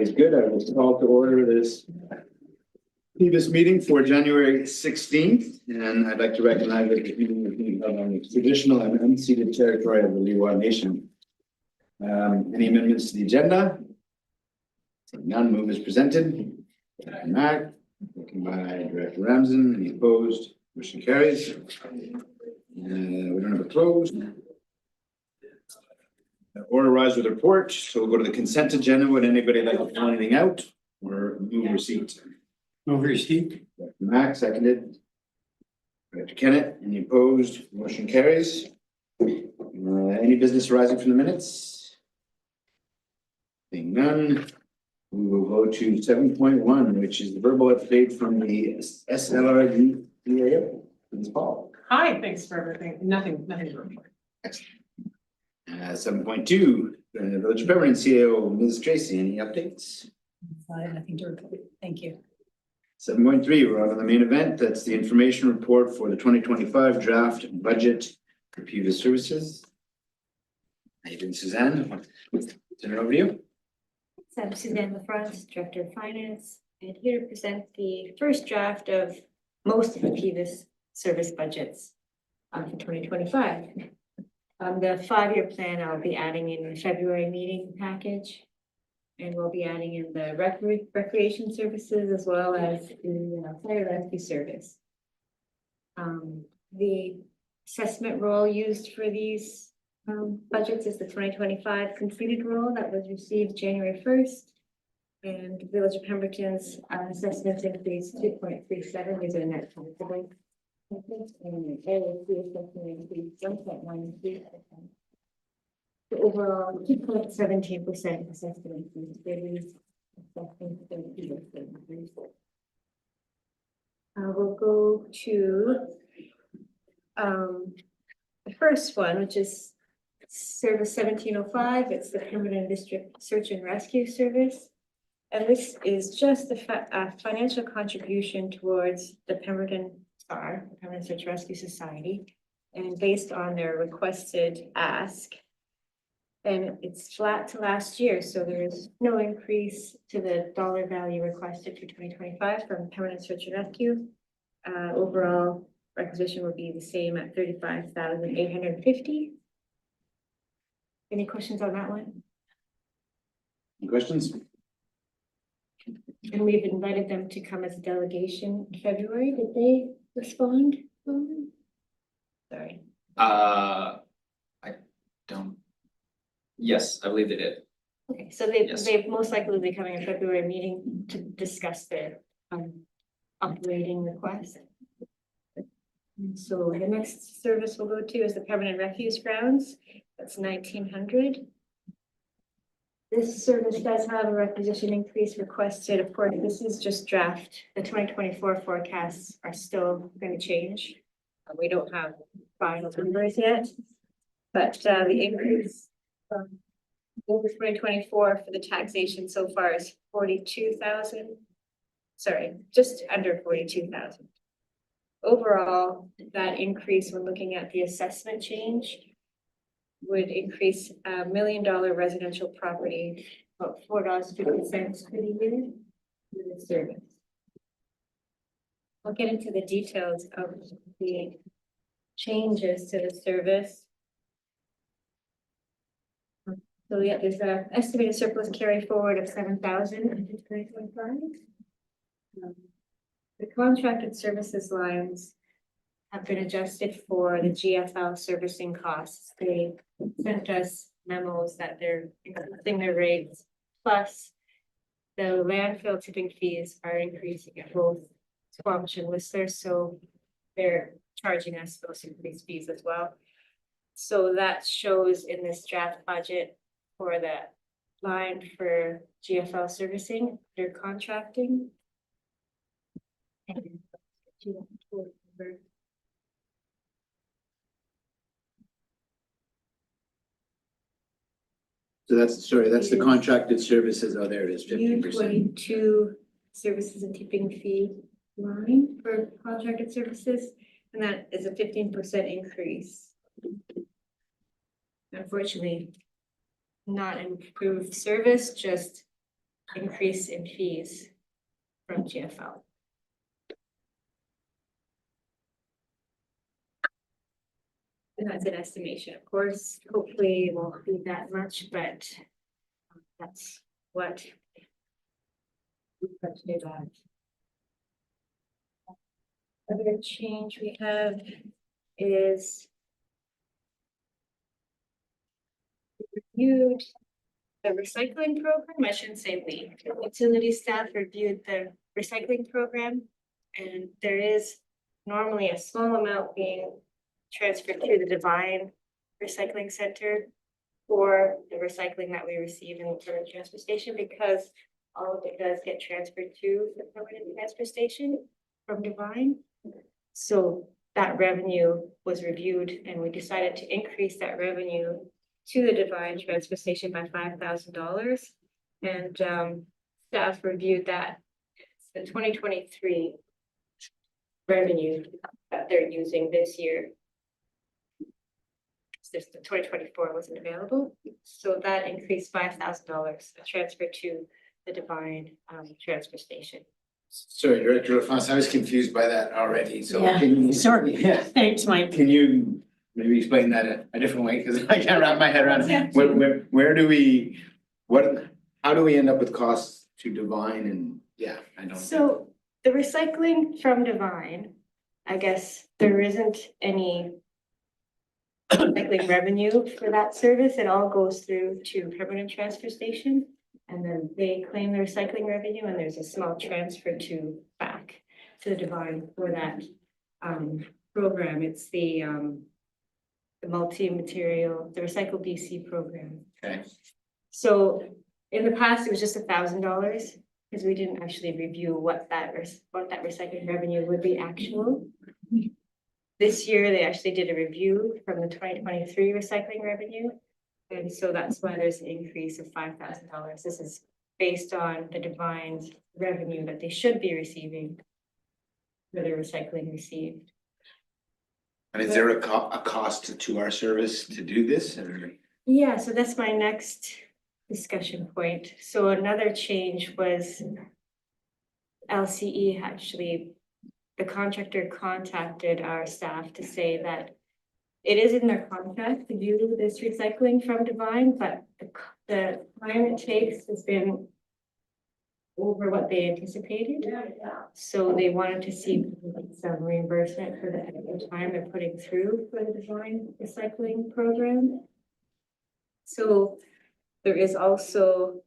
everybody's good, I will call to order this PVUS meeting for January 16th, and I'd like to recognize that the meeting is being held on the traditional and unceded territory of the Lillooet Nation. Any amendments to the agenda? None. Move is presented. Mac, second by Director Ramsden. Any opposed? Motion carries. We don't have a closed. Order rise with report. So we'll go to the consent agenda. Would anybody like to pull anything out or move receipt? Move receipt. Director Mac, seconded. Director Kennett, any opposed? Motion carries. Any business arising from the minutes? Seeing none, we will go to 7.1, which is the verbal update from the SLRD. Please, Paul. Hi, thanks for everything. Nothing to report. 7.2, Village of Pemberton CAO, Ms. Tracy, any updates? Nothing to report. Thank you. 7.3, we're on the main event. That's the information report for the 2025 draft budget for PVUS services. How you doing, Suzanne? Turn it over to you. So I'm Suzanne LaFrance, Director of Finance, and here to present the first draft of most of the PVUS service budgets for 2025. The 5-year plan I'll be adding in the February meeting package, and we'll be adding in the recreation services as well as the fire rescue service. The assessment roll used for these budgets is the 2025 completed roll that was received January 1st. And Village of Pemberton's assessments increased 2.37. These are net taxable. And the AOC assessment increased 1.93%. The overall 2.17% assessment increase. We'll go to the first one, which is Service 1705. It's the Pemberton District Search and Rescue Service. And this is just a financial contribution towards the Pemberton SAR, the Pemberton Search Rescue Society, and based on their requested ask. And it's flat to last year, so there is no increase to the dollar value requested for 2025 from Pemberton Search and Rescue. Overall requisition would be the same at $35,850. Any questions on that one? Any questions? And we've invited them to come as a delegation in February. Did they respond? Sorry. I don't. Yes, I believe they did. Okay, so they Yes. they most likely will be coming in February meeting to discuss their operating request. So the next service we'll go to is the Permanent Refuse Grounds. That's 1,900. This service does have a requisition increase requested. Of course, this is just draft. The 2024 forecasts are still going to change. We don't have final numbers yet, but the increase over 2024 for the taxation so far is 42,000. Sorry, just under 42,000. Overall, that increase when looking at the assessment change would increase $1 million residential property about $4.50 per year for the service. I'll get into the details of the changes to the service. So yeah, there's an estimated surplus carry forward of 7,000 in 2025. The contracted services lines have been adjusted for the GFL servicing costs. They sent us memos that they're increasing their rates, plus the landfill tipping fees are increasing at both Squamish and Whistler, so they're charging us those increased fees as well. So that shows in this draft budget for the line for GFL servicing, their contracting. And So that's, sorry, that's the contracted services. Oh, there it is, 15%. 22 services and tipping fee line for contracted services, and that is a 15% increase. Unfortunately, not improved service, just increase in fees from GFL. And that's an estimation, of course, hopefully it won't be that much, but that's what we budgeted on. Other change we have is reviewed the recycling program. I shouldn't say we, utility staff reviewed the recycling program. And there is normally a small amount being transferred to the Divine Recycling Center for the recycling that we receive in the permanent transfer station, because all of it does get transferred to the permanent transfer station from Divine. So that revenue was reviewed and we decided to increase that revenue to the Divine transfer station by $5,000. And staff reviewed that. It's the 2023 revenue that they're using this year. Since the 2024 wasn't available, so that increased $5,000 transfer to the Divine transfer station. Sorry, Director LaFrance, I was confused by that already, so Yeah, can you? sorry. Yeah, Thanks, Mike. can you maybe explain that a different way, because I can't wrap my head around Yeah. it. Where do we, how do we end up with costs to Divine and, yeah, I don't. So the recycling from Divine, I guess there isn't any recycling revenue for that service. It all goes through to permanent transfer station. And then they claim the recycling revenue and there's a small transfer to back to the Divine for that program. It's the multi-material, the Recycle BC program. Okay. So in the past, it was just $1,000 because we didn't actually review what that recycling revenue would be actual. This year, they actually did a review from the 2023 recycling revenue. And so that's why there's an increase of $5,000. This is based on the Divine's revenue that they should be receiving for the recycling received. And is there a cost to our service to do this, or? Yeah, so that's my next discussion point. So another change was LCE actually, the contractor contacted our staff to say that it is in their contract to do this recycling from Divine, but the time it takes has been over what they anticipated. So they wanted to see some reimbursement for the extra time they're putting through for the Divine recycling program. So there is also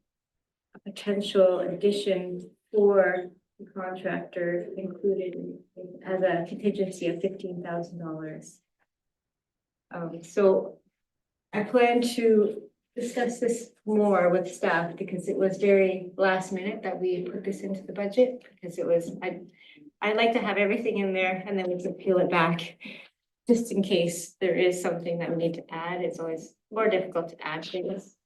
a potential addition for the contractor included as a contingency of $15,000. So I plan to discuss this more with staff because it was very last minute that we put this into the budget, because it was, I'd like to have everything in there and then we can peel it back just in case there is something that we need to add. It's always more difficult to add things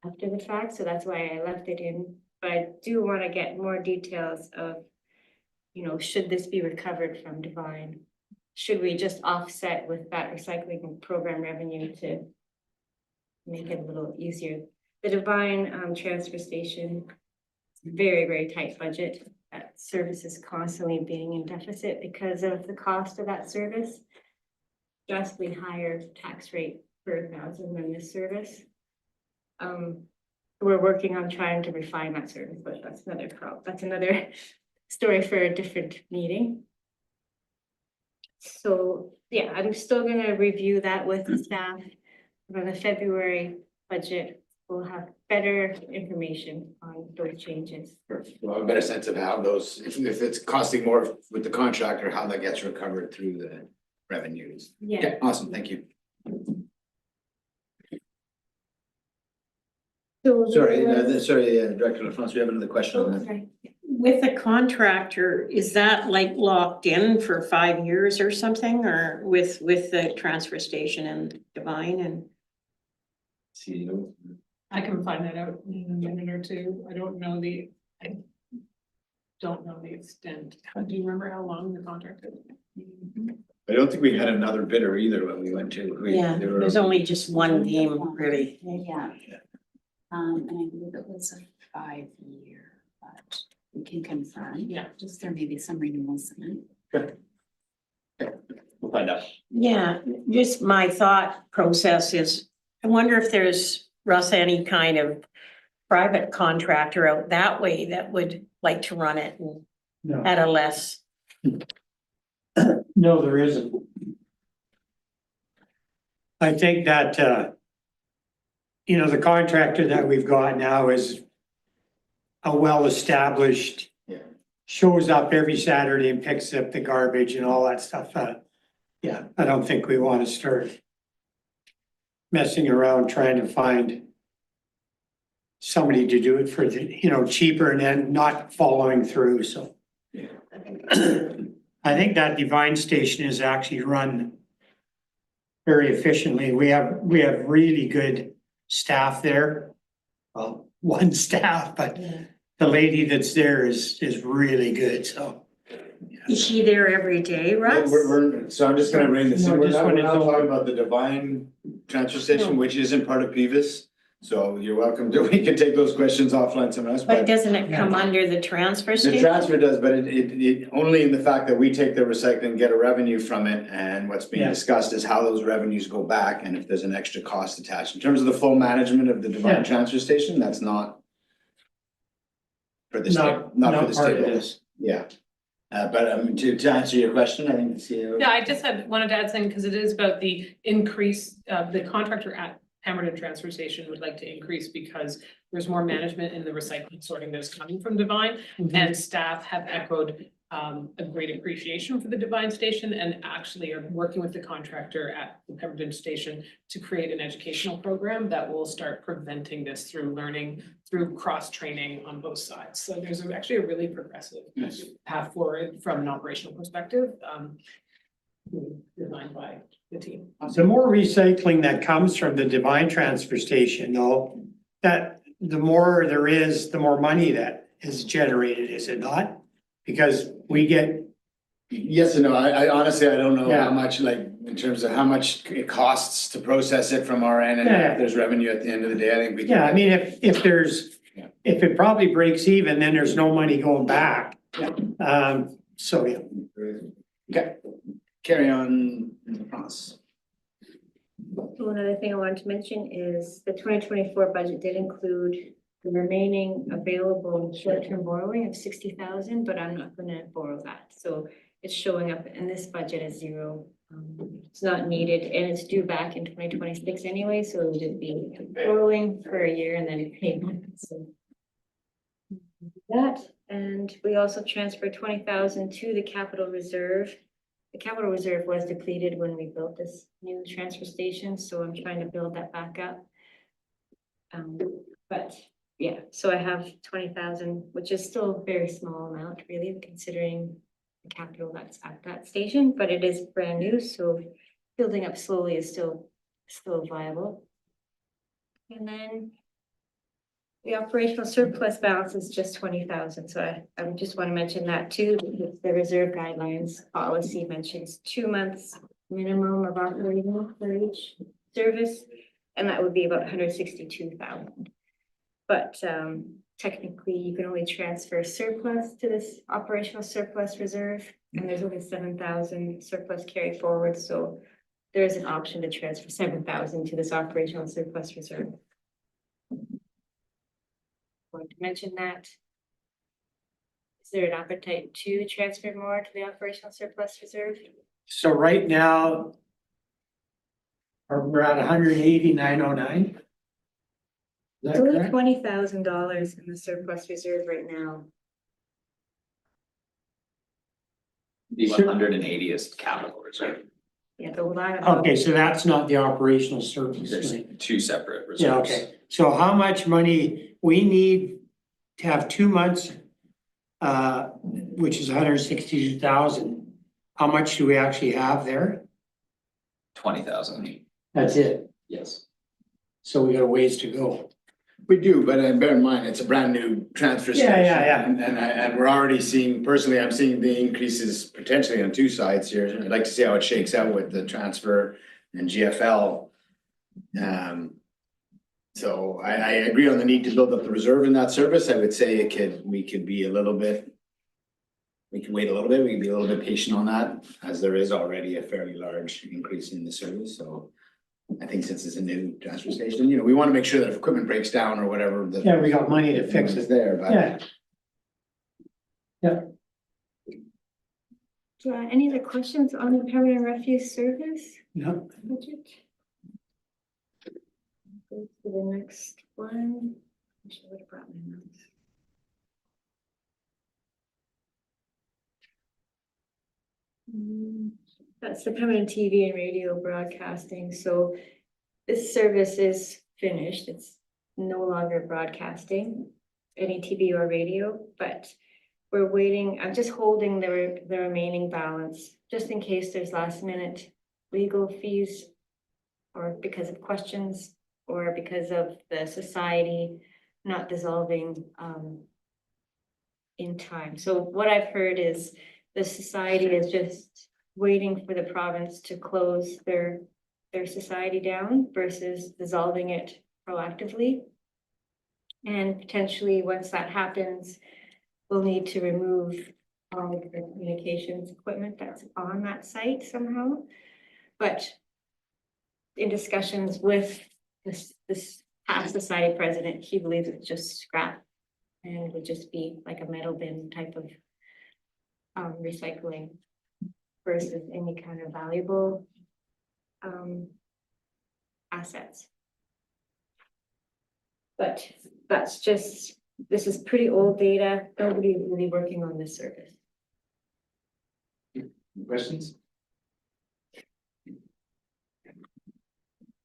after the fact, so that's why I left it in. But I do want to get more details of, you know, should this be recovered from Divine? Should we just offset with that recycling program revenue to make it a little easier? The Divine transfer station, very, very tight budget. That service is constantly being in deficit because of the cost of that service. Drastically higher tax rate per thousand than this service. We're working on trying to refine that service, but that's another problem. That's another story for a different meeting. So yeah, I'm still gonna review that with the staff. For the February budget, we'll have better information on those changes. We'll have a better sense of how those, if it's costing more with the contractor, how that gets recovered through the revenues. Yeah. Okay, awesome, thank you. So Sorry, there was- Director LaFrance, we have another question on Oh, that. sorry. With a contractor, is that like locked in for 5 years or something, or with the transfer station and Divine and? CEO. I can find that out in a minute or two. I don't know the extent. Do you remember how long the contract is? I don't think we had another bidder either when we went to. Yeah, there's only just one game, really. Yeah. And I believe it was a 5-year. can confirm. Yeah. Just there may be some renewals in it. We'll find out. Yeah, just my thought process is, I wonder if there's, Russ, any kind of private contractor out that way that would like to run it and No, at a less. no, there isn't. I think that, the contractor that we've got now is a well-established, Yeah. shows up every Saturday and picks up the garbage and all that stuff. Yeah, I don't think we want to start messing around trying to find somebody to do it for cheaper and then not following through, so. Yeah. I think that Divine Station is actually run very efficiently. We have really good staff there. Well, one staff, but the lady that's there is really good, so. Is she there every day, Russ? So I'm just gonna bring this in, No, we're just not, when we're it's not over. talking about the Divine Transfer Station, which isn't part of PVUS. So you're welcome to, we can take those questions offline somewhere else, But but doesn't it come under the transfer the station? transfer does, but it only in the fact that we take the recycling, get a revenue from it, and what's being Yeah. discussed is how those revenues go back and if there's an extra cost attached. In terms of the full management of the Yeah. Divine Transfer Station, that's not for the state, Not not for the part of state. this. Yeah. But to answer your question, I think the CEO. Yeah, I just wanted to add something, because it is about the increase, the contractor at Pemberton Transfer Station would like to increase because there's more management in the recycling sorting that's coming from Divine. And staff have echoed a great appreciation for the Divine Station and actually are working with the contractor at the Pemberton Station to create an educational program that will start preventing this through learning, through cross-training on both sides. So there's actually a really progressive path forward from an operational perspective, designed by the team. The more recycling that comes from the Divine Transfer Station, though, that the more there is, the more money that is generated, is it not? Because we get, Yes and no, I honestly, I don't know Yeah. how much, like, in terms of how much it costs to process it from our end, and Yeah. if there's revenue at the end of the day, I think we. yeah, I mean, if there's, Yeah. if it probably breaks even, then there's no money going back. Yeah. So, yeah. Okay, carry on in the process. One other thing I wanted to mention is the 2024 budget did include the remaining available short-term borrowing of 60,000, but I'm not gonna borrow that. So it's showing up in this budget as zero. It's not needed and it's due back in 2026 anyway, so it'll just be borrowing for a year and then payment. So that, and we also transferred 20,000 to the capital reserve. The capital reserve was depleted when we built this new transfer station, so I'm trying to build that back up. But yeah, so I have 20,000, which is still a very small amount really, considering the capital that's at that station, but it is brand new, so building up slowly is still viable. And then the operational surplus balance is just 20,000, so I would just want to mention that too, because the reserve guidelines policy mentions 2 months minimum of operating for each service, and that would be about 162,000. But technically, you can only transfer surplus to this operational surplus reserve, and there's only 7,000 surplus carry forward, so there is an option to transfer 7,000 to this operational surplus reserve. Want to mention that. Is there an appetite to transfer more to the operational surplus reserve? So right now, we're at 189,909. Is that It's only correct? $20,000 in the surplus reserve right now. The 180th capital reserve. Yeah, the line of. Okay, so that's not the operational surplus. There's right? two separate reserves. Yeah, okay. So how much money we need to have 2 months, which is 162,000. How much do we actually have there? 20,000, That's it. yes. So we got a ways to go. We do, but bear in mind, it's a brand new transfer Yeah, station. yeah. And we're already seeing, personally, I'm seeing the increases potentially on two sides here. I'd like to see how it shakes out with the transfer and GFL. So I agree on the need to build up the reserve in that service. I would say we could be a little bit. We can wait a little bit, we can be a little bit patient on that, as there is already a fairly large increase in the service, so. I think since it's a new transfer station, we want to make sure that if equipment breaks down or whatever. Yeah, we got money to fix It's it. there, but. Yeah, Any other questions on the permanent refuse service no, budget? Go to the next one. I should have brought my notes. That's the permanent TV and radio broadcasting, so this service is finished, it's no longer broadcasting any TV or radio, but we're waiting, I'm just holding the remaining balance, just in case there's last minute legal fees, or because of questions, or because of the society not dissolving in time. So what I've heard is the society is just waiting for the province to close their society down versus dissolving it proactively. And potentially, once that happens, we'll need to remove all of the communications equipment that's on that site somehow. But in discussions with this past society president, he believes it's just scrap and it would just be like a metal bin type of recycling versus any kind of valuable assets. But that's just, this is pretty old data. Nobody is really working on this service. Questions?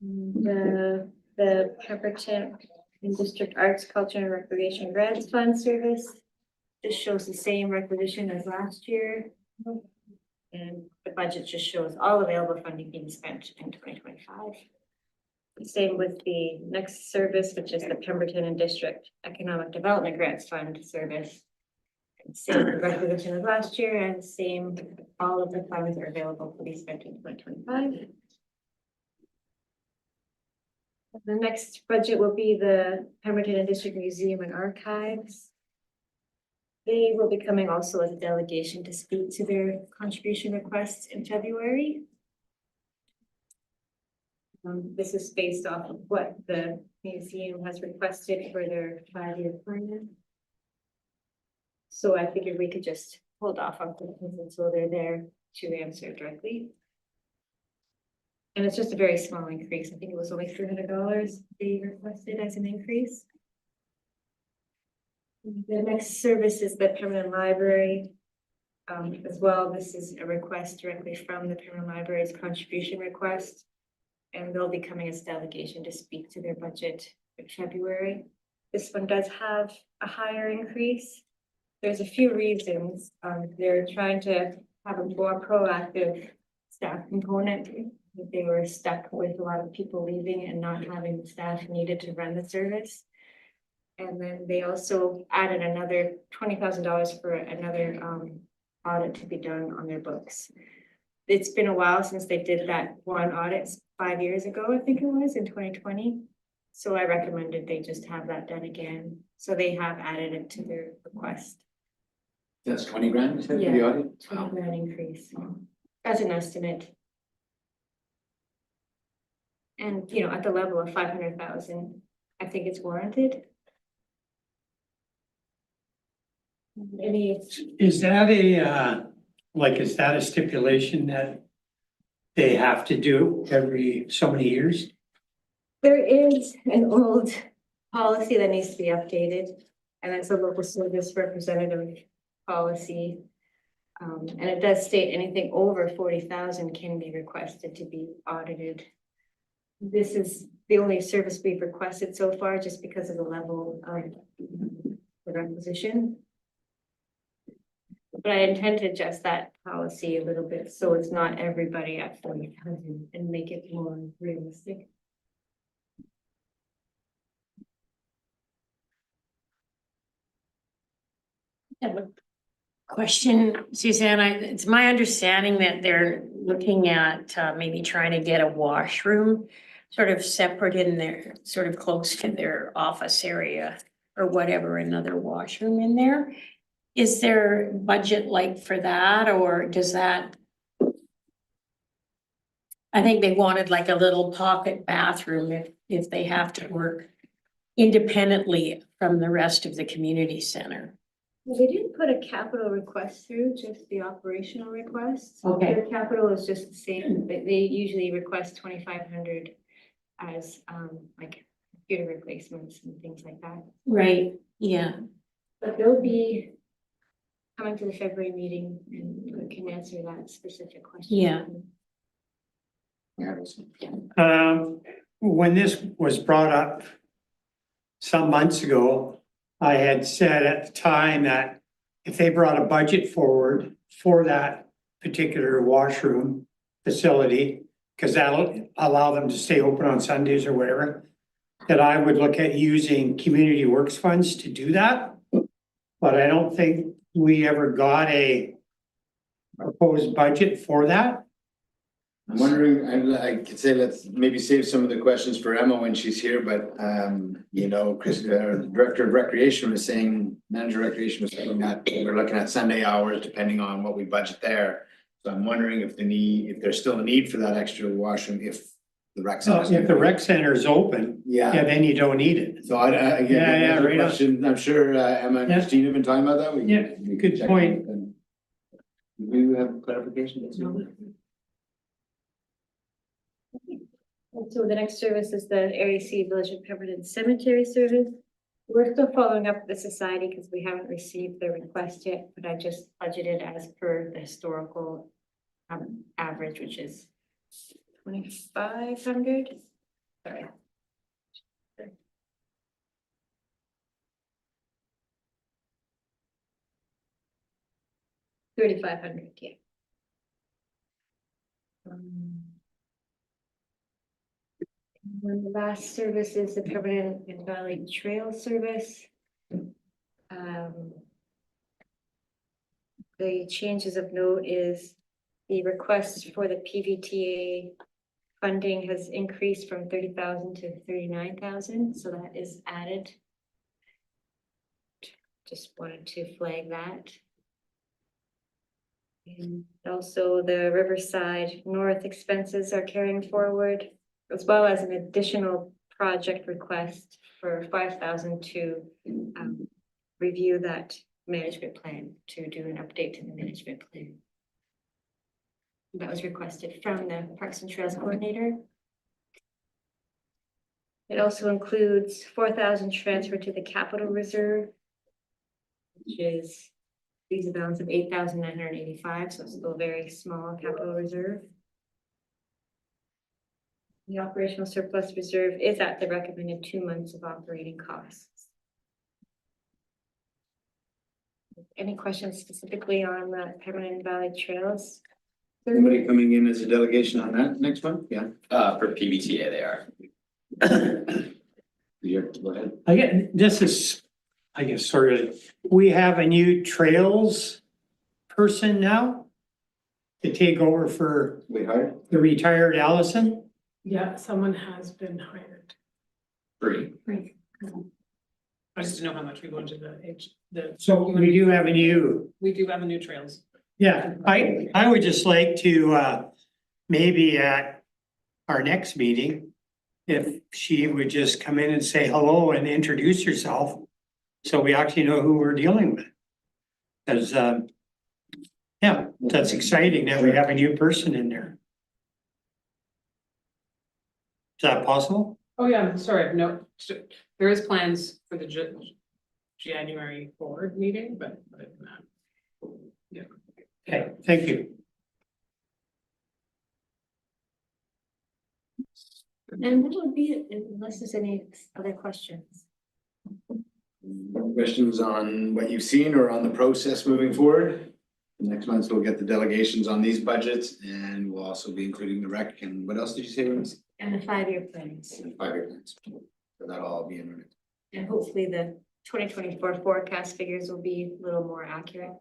The Pemberton District Arts, Culture and Recreation Grants Fund service. This shows the same requisition as last year. And the budget just shows all available funding being spent in 2025. Same with the next service, which is the Pemberton and District Economic Development Grants Fund service. Same requisition as last year, and same, all of the funds are available to be spent in 2025. The next budget will be the Pemberton and District Museum and Archives. They will be coming also as a delegation to speak to their contribution requests in February. This is based off of what the museum has requested for their 5-year plan. So I figured we could just hold off on questions until they're there to answer directly. And it's just a very small increase. I think it was only $300 they requested as an increase. The next service is the permanent library. As well, this is a request directly from the permanent library's contribution request. And they'll be coming as delegation to speak to their budget in February. This one does have a higher increase. There's a few reasons. They're trying to have a more proactive staff component. They were stuck with a lot of people leaving and not having the staff needed to run the service. And then they also added another $20,000 for another audit to be done on their books. It's been a while since they did that one audit 5 years ago, I think it was in 2020. So I recommended they just have that done again. So they have added it to their request. That's 20 grand, you said, for Yeah. the audit? 20 grand increase. That's an estimate. And, at the level of 500,000, I think it's warranted. Any, is that is that a stipulation that they have to do every so many years? there is an old policy that needs to be updated, and it's a local service representative policy. And it does state anything over 40,000 can be requested to be audited. This is the only service we've requested so far, just because of the level of the requisition. But I intend to adjust that policy a little bit, so it's not everybody at 40,000 and make it more realistic. Question, Susanna, it's my understanding that they're looking at maybe trying to get a washroom sort of separate in there, sort of close to their office area or whatever, another washroom in there. Is there budget like for that, or does that? I think they wanted like a little pocket bathroom if they have to work independently from the rest of the community center. Well, they didn't put a capital request through, just the operational request. Okay. Their capital is just the same, but they usually request 2,500 as like computer replacements and things like that. Right, yeah. But they'll be coming to the February meeting and we can answer that specific question. Yeah. When this was brought up some months ago, I had said at the time that if they brought a budget forward for that particular washroom facility, because that'll allow them to stay open on Sundays or whatever, that I would look at using community works funds to do that. But I don't think we ever got a proposed budget for that. I'm wondering, I could say, let's maybe save some of the questions for Emma when she's here, but, you know, Chris, Director of Recreation was saying, Manager of Recreation was saying that we're looking at Sunday hours depending on what we budget there. So I'm wondering if there's still a need for that extra washroom if the rec So center. if the rec center is open, yeah, Yeah, then you don't need it. so again, Yeah, that's a right on. question, I'm sure Emma and Yeah. Christine have been talking about that. Yeah, we good can check point. on it and- Do you have clarification? So the next service is the Area C Village of Pemberton Cemetery Service. We're still following up with the society because we haven't received the request yet, but I just budgeted as per the historical average, which is 2,500. Sorry. 3,500, yeah. And the last service is the Permanent and Valley Trail Service. The changes of note is the request for the PVTA funding has increased from 30,000 to 39,000, so that is added. Just wanted to flag that. And also the Riverside North expenses are carrying forward, as well as an additional project request for 5,000 to review that management plan, to do an update to the management plan. That was requested from the Parks and Trails Coordinator. It also includes 4,000 transfer to the capital reserve, which is leaves a balance of 8,985, so it's still a very small capital reserve. The operational surplus reserve is at the recommended 2 months of operating costs. Any questions specifically on the Pemberton Valley Trails? Somebody coming in as a delegation on that next month? Yeah. For PBTA, they are. Go ahead. I get, this is, I guess, sort of, we have a new trails person now to take over for We hired? the retired Allison. Yeah, someone has been hired. Free. I just don't know how much we go into the. So we do have a new, We do have a new trails. yeah, I would just like to, maybe at our next meeting, if she would just come in and say hello and introduce herself, so we actually know who we're dealing with. Because, yeah, that's exciting that we have a new person in there. Is that possible? Oh, yeah, I'm sorry, no, there is plans for the January board meeting, but other than that. Yeah. Okay, thank you. And that would be it, unless there's any other questions. Questions on what you've seen or on the process moving forward? Next month, we'll get the delegations on these budgets and we'll also be including the rec and what else did you say? Rose? And the 5-year plans. And 5-year plans. So that'll all be in it. And hopefully the 2024 forecast figures will be a little more accurate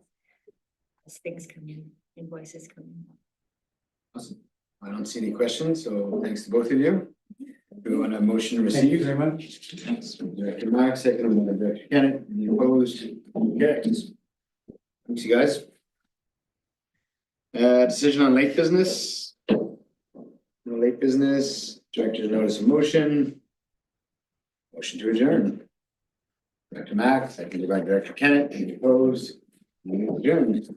as things come in, invoices come in. Awesome. I don't see any questions, so thanks to both of you. Do we want a motion to Thank you receive? very much. Thanks, Director Mark, second by Director Kennett, any opposed? Carries. Thanks, you guys. Decision on late business. No late business, Director's notice of motion. Motion to adjourn. Director Mack, seconded by Director Kennett, any opposed? Meeting adjourned.